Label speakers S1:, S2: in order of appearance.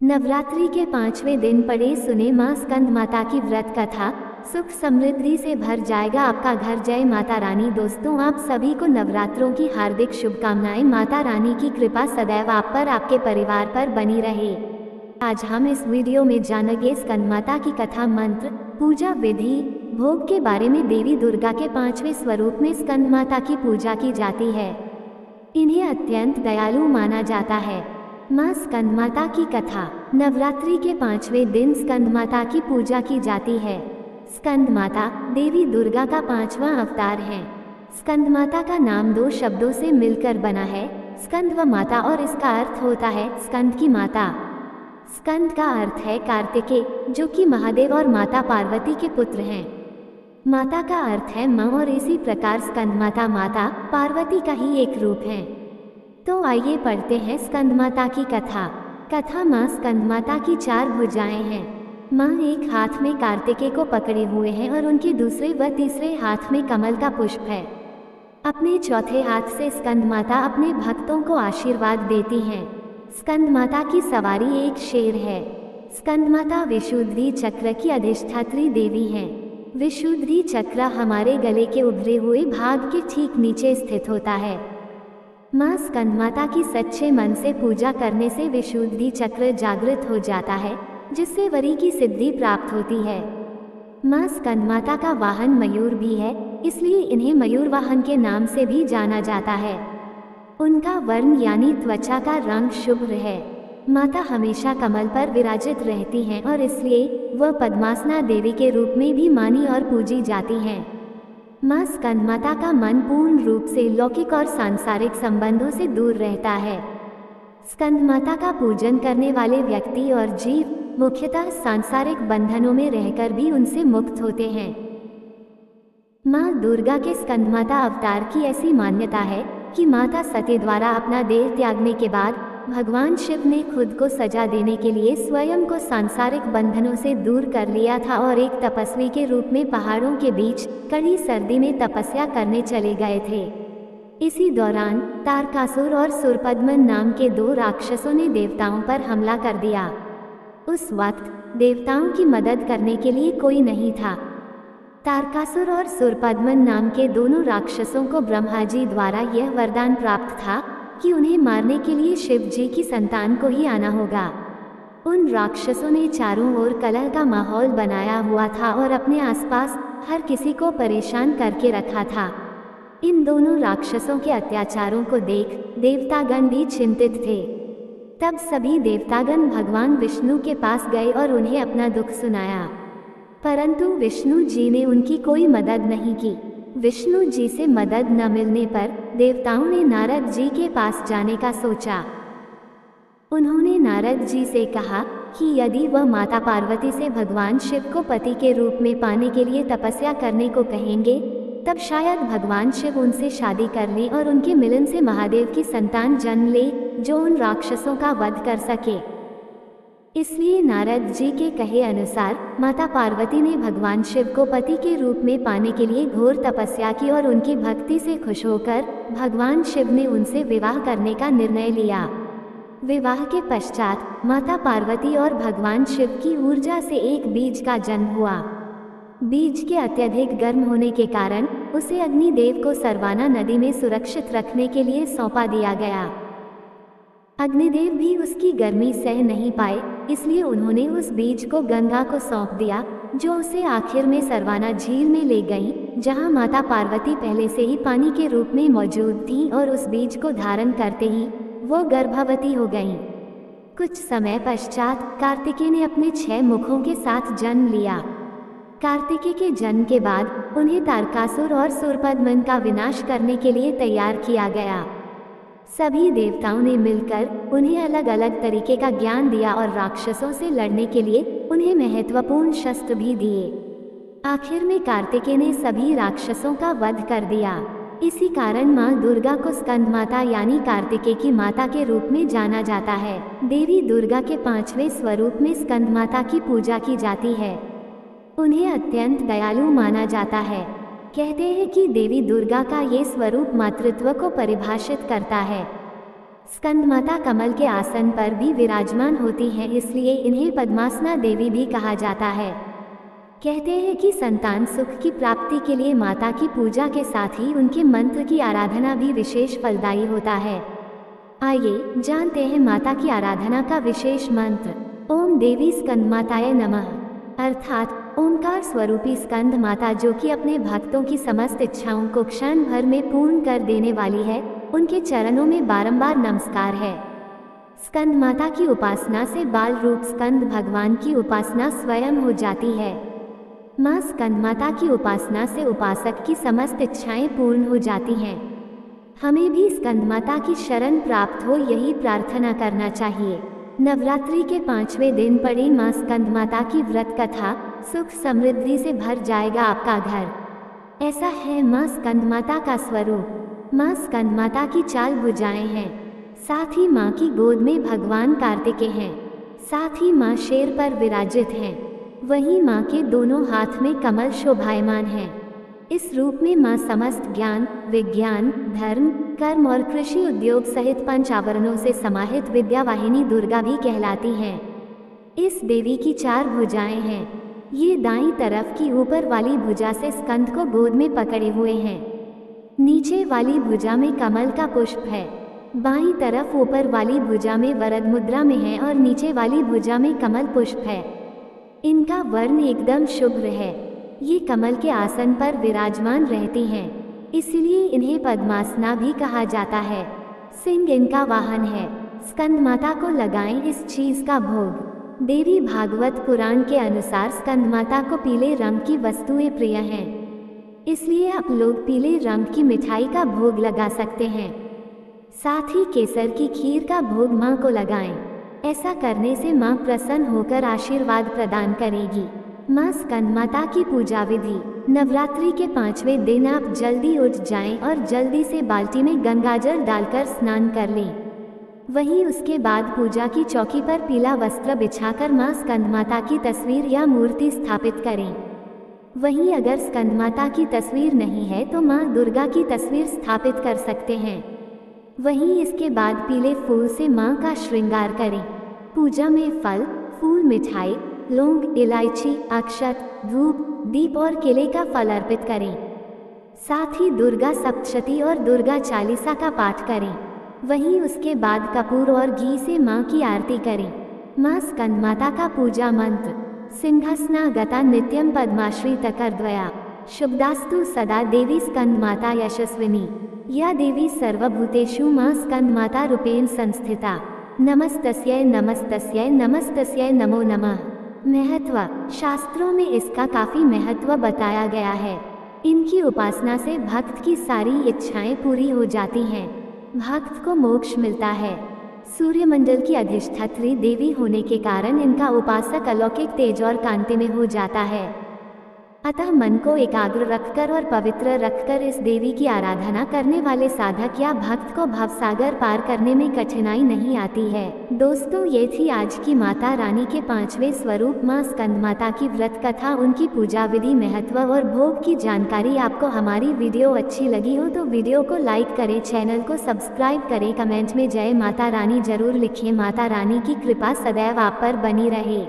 S1: नवरात्रि के 5वें दिन पढ़े सुने माँ स्कंद माता की व्रत कथा। सुख समृद्धि से भर जाएगा आपका घर। जय माता रानी। दोस्तों, आप सभी को नवरात्रों की हार्दिक शुभकामनाएं। माता रानी की कृपा सदैव आप पर, आपके परिवार पर बनी रहे। आज हम इस वीडियो में जानेंगे स्कंद माता की कथा, मंत्र, पूजा विधि, भोग के बारे में। देवी दुर्गा के 5वें स्वरूप में स्कंद माता की पूजा की जाती है। इन्हें अत्यंत दयालु माना जाता है। माँ स्कंद माता की कथा। नवरात्रि के 5वें दिन स्कंद माता की पूजा की जाती है। स्कंद माता देवी दुर्गा का 5वां अवतार है। स्कंद माता का नाम 2 शब्दों से मिलकर बना है, स्कंद व माता, और इसका अर्थ होता है स्कंद की माता। स्कंद का अर्थ है कार्तिकेय, जो कि महादेव और माता पार्वती के पुत्र हैं। माता का अर्थ है माँ, और इसी प्रकार स्कंद माता माता पार्वती का ही एक रूप है। तो आइए पढ़ते हैं स्कंद माता की कथा। कथा। माँ स्कंद माता की 4 भुजाएं हैं। माँ एक हाथ में कार्तिकेय को पकड़े हुए हैं और उनके दूसरे व तीसरे हाथ में कमल का पुष्प है। अपने चौथे हाथ से स्कंद माता अपने भक्तों को आशीर्वाद देती हैं। स्कंद माता की सवारी एक शेर है। स्कंद माता विशुद्धि चक्र की अधिष्ठात्री देवी हैं। विशुद्धि चक्र हमारे गले के उभरे हुए भाग के ठीक नीचे स्थित होता है। माँ स्कंद माता की सच्चे मन से पूजा करने से विशुद्धि चक्र जागृत हो जाता है, जिससे वरी की सिद्धि प्राप्त होती है। माँ स्कंद माता का वाहन मयूर भी है, इसलिए इन्हें मयूर वाहन के नाम से भी जाना जाता है। उनका वर्ण यानी त्वचा का रंग शुभ्र है। माता हमेशा कमल पर विराजित रहती हैं और इसलिए वह पद्मासना देवी के रूप में भी मानी और पूजी जाती हैं। माँ स्कंद माता का मन पूर्ण रूप से लौकिक और सांसारिक संबंधों से दूर रहता है। स्कंद माता का पूजन करने वाले व्यक्ति और जीव मुख्यतः सांसारिक बंधनों में रहकर भी उनसे मुक्त होते हैं। माँ दुर्गा के स्कंद माता अवतार की ऐसी मान्यता है कि माता सती द्वारा अपना देह त्यागने के बाद भगवान शिव ने खुद को सजा देने के लिए स्वयं को सांसारिक बंधनों से दूर कर लिया था और एक तपस्वी के रूप में पहाड़ों के बीच कड़ी सर्दी में तपस्या करने चले गए थे। इसी दौरान तारकासुर और सुरपद्मन नाम के 2 राक्षसों ने देवताओं पर हमला कर दिया। उस वक्त देवताओं की मदद करने के लिए कोई नहीं था। तारकासुर और सुरपद्मन नाम के दोनों राक्षसों को ब्रह्मा जी द्वारा यह वरदान प्राप्त था कि उन्हें मारने के लिए शिव जी की संतान को ही आना होगा। उन राक्षसों ने चारों ओर कलह का माहौल बनाया हुआ था और अपने आसपास हर किसी को परेशान करके रखा था। इन दोनों राक्षसों के अत्याचारों को देख देवतागण भी चिंतित थे। तब सभी देवतागण भगवान विष्णु के पास गए और उन्हें अपना दुख सुनाया, परंतु विष्णु जी ने उनकी कोई मदद नहीं की। विष्णु जी से मदद न मिलने पर देवताओं ने नारद जी के पास जाने का सोचा। उन्होंने नारद जी से कहा कि यदि वह माता पार्वती से भगवान शिव को पति के रूप में पाने के लिए तपस्या करने को कहेंगे, तब शायद भगवान शिव उनसे शादी कर लें और उनके मिलन से महादेव की संतान जन्म ले, जो उन राक्षसों का वध कर सके। इसलिए नारद जी के कहे अनुसार माता पार्वती ने भगवान शिव को पति के रूप में पाने के लिए घोर तपस्या की और उनकी भक्ति से खुश होकर भगवान शिव ने उनसे विवाह करने का निर्णय लिया। विवाह के पश्चात माता पार्वती और भगवान शिव की ऊर्जा से एक बीज का जन्म हुआ। बीज के अत्यधिक गर्म होने के कारण उसे अग्निदेव को सरवाना नदी में सुरक्षित रखने के लिए सौंपा दिया गया। अग्निदेव भी उसकी गर्मी सह नहीं पाए, इसलिए उन्होंने उस बीज को गंगा को सौंप दिया, जो उसे आखिर में सरवाना झील में ले गई, जहां माता पार्वती पहले से ही पानी के रूप में मौजूद थी और उस बीज को धारण करते ही वो गर्भवती हो गईं। कुछ समय पश्चात कार्तिकेय ने अपने 6 मुखों के साथ जन्म लिया। कार्तिकेय के जन्म के बाद उन्हें तारकासुर और सुरपद्मन का विनाश करने के लिए तैयार किया गया। सभी देवताओं ने मिलकर उन्हें अलग अलग तरीके का ज्ञान दिया और राक्षसों से लड़ने के लिए उन्हें महत्वपूर्ण शस्त्र भी दिए। आखिर में कार्तिकेय ने सभी राक्षसों का वध कर दिया। इसी कारण माँ दुर्गा को स्कंद माता यानी कार्तिकेय की माता के रूप में जाना जाता है। देवी दुर्गा के 5वें स्वरूप में स्कंद माता की पूजा की जाती है। उन्हें अत्यंत दयालु माना जाता है। कहते हैं कि देवी दुर्गा का ये स्वरूप मातृत्व को परिभाषित करता है। स्कंदमाता कमल के आसन पर भी विराजमान होती हैं, इसलिए इन्हें पद्मासना देवी भी कहा जाता है। कहते हैं कि संतान सुख की प्राप्ति के लिए माता की पूजा के साथ ही उनके मंत्र की आराधना भी विशेष फलदायी होता है। आइए जानते हैं माता की आराधना का विशेष मंत्र। ओम देवी स्कंदमाताय नमः, अर्थात ओंकार स्वरूपी स्कंद माता, जो कि अपने भक्तों की समस्त इच्छाओं को क्षण भर में पूर्ण कर देने वाली है, उनके चरणों में बारंबार नमस्कार है। स्कंद माता की उपासना से बाल रूप स्कंद भगवान की उपासना स्वयं हो जाती है। माँ स्कंद माता की उपासना से उपासक की समस्त इच्छाएं पूर्ण हो जाती हैं। हमें भी स्कंद माता की शरण प्राप्त हो, यही प्रार्थना करना चाहिए। नवरात्रि के 5वें दिन पढ़ी माँ स्कंद माता की व्रत कथा। सुख समृद्धि से भर जाएगा आपका घर। ऐसा है माँ स्कंद माता का स्वरूप। माँ स्कंद माता की 4 भुजाएं हैं। साथ ही माँ की गोद में भगवान कार्तिकेय हैं। साथ ही माँ शेर पर विराजित हैं। वहीं माँ के दोनों हाथ में कमल शोभायमान हैं। इस रूप में माँ समस्त ज्ञान, विज्ञान, धर्म, कर्म और कृषि उद्योग सहित 5 आवरणों से समाहित विद्यावाहिनी दुर्गा भी कहलाती हैं। इस देवी की 4 भुजाएं हैं। ये दाईं तरफ की ऊपर वाली भुजा से स्कंद को गोद में पकड़े हुए हैं। नीचे वाली भुजा में कमल का पुष्प है। बाईं तरफ ऊपर वाली भुजा में वरद मुद्रा में है और नीचे वाली भुजा में कमल पुष्प है। इनका वर्ण एकदम शुभ्र है। ये कमल के आसन पर विराजमान रहती हैं, इसलिए इन्हें पद्मासना भी कहा जाता है। सिंह इनका वाहन है। स्कंद माता को लगाएं इस चीज का भोग। देवी भागवत पुराण के अनुसार स्कंद माता को पीले रंग की वस्तुएं प्रिय हैं, इसलिए आप लोग पीले रंग की मिठाई का भोग लगा सकते हैं। साथ ही केसर की खीर का भोग माँ को लगाएं। ऐसा करने से माँ प्रसन्न होकर आशीर्वाद प्रदान करेगी। माँ स्कंद माता की पूजा विधि। नवरात्रि के 5वें दिन आप जल्दी उठ जाएं और जल्दी से बाल्टी में गंगाजल डालकर स्नान कर लें। वहीं उसके बाद पूजा की चौकी पर पीला वस्त्र बिछाकर माँ स्कंद माता की तस्वीर या मूर्ति स्थापित करें। वहीं अगर स्कंद माता की तस्वीर नहीं है तो माँ दुर्गा की तस्वीर स्थापित कर सकते हैं। वहीं इसके बाद पीले फूल से माँ का श्रृंगार करें। पूजा में फल, फूल, मिठाई, लौंग, इलायची, अक्षत, धूप, दीप और केले का फल अर्पित करें। साथ ही दुर्गा सप्तशती और दुर्गा चालीसा का पाठ करें। वहीं उसके बाद कपूर और घी से माँ की आरती करें। माँ स्कंद माता का पूजा मंत्र। सिंहासनागता नित्यं पद्माश्री तकरद्वया, शुभदास्तु सदा देवी स्कंद माता यशस्विनी, या देवी सर्वभूतेषु माँ स्कंद माता रूपेण संस्थिता, नमस्तस्यै नमस्तस्यै नमस्तस्यै नमो नमः। महत्व। शास्त्रों में इसका काफी महत्व बताया गया है। इनकी उपासना से भक्त की सारी इच्छाएं पूरी हो जाती हैं। भक्त को मोक्ष मिलता है। सूर्यमंडल की अधिष्ठात्री देवी होने के कारण इनका उपासक अलौकिक तेज और कांति में हो जाता है। अतः मन को एकाग्र रखकर और पवित्र रखकर इस देवी की आराधना करने वाले साधक या भक्त को भवसागर पार करने में कठिनाई नहीं आती है। दोस्तों, ये थी आज की माता रानी के 5वें स्वरूप माँ स्कंद माता की व्रत कथा, उनकी पूजा विधि, महत्व और भोग की जानकारी। आपको हमारी वीडियो अच्छी लगी हो तो वीडियो को लाइक करें, चैनल को सब्सक्राइब करें, कमेंट में जय माता रानी जरूर लिखें। माता रानी की कृपा सदैव आप पर बनी रहे।